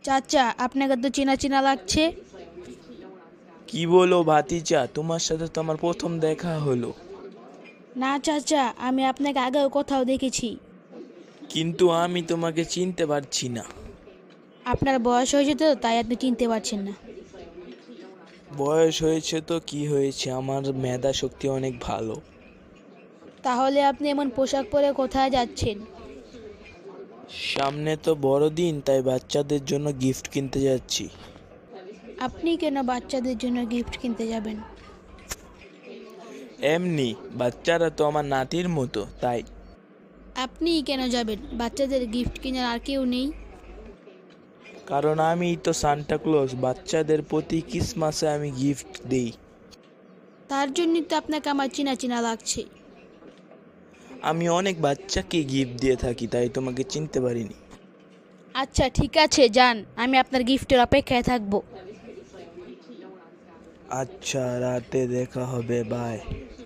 চাচা, আপনাকে তো চেনা চেনা লাগছে। কি বলো ভাতিজা, তোমার সাথে তো আমার প্রথম দেখা হলো। না চাচা, আমি আপনাকে আগেও কোথাও দেখেছি। কিন্তু আমি তোমাকে চিনতে পারছি না। আপনার বয়স হয়েছে তো, তাই আপনি চিনতে পারছেন না। বয়স হয়েছে তো কি হয়েছে, আমার মেধা শক্তি অনেক ভালো। তাহলে আপনি এমন পোশাক পরে কোথায় যাচ্ছেন? সামনে তো বড়দিন, তাই বাচ্চাদের জন্য গিফট কিনতে যাচ্ছি। আপনি কেন বাচ্চাদের জন্য গিফট কিনতে যাবেন? এমনি, বাচ্চারা তো আমার নাতির মতো, তাই। আপনিই কেন যাবেন? বাচ্চাদের গিফট কেনার আর কেউ নেই? কারণ আমিই তো সান্টা ক্লজ, বাচ্চাদের প্রতি ক্রিসমাসে আমি গিফট দিই। তার জন্যই তো আপনাকে আমার চেনা চেনা লাগছে। আমি অনেক বাচ্চাকে গিফট দিয়ে থাকি, তাই তোমাকে চিনতে পারিনি। আচ্ছা ঠিক আছে, যান, আমি আপনার গিফটের অপেক্ষায় থাকবো। আচ্ছা, রাতে দেখা হবে, বাই।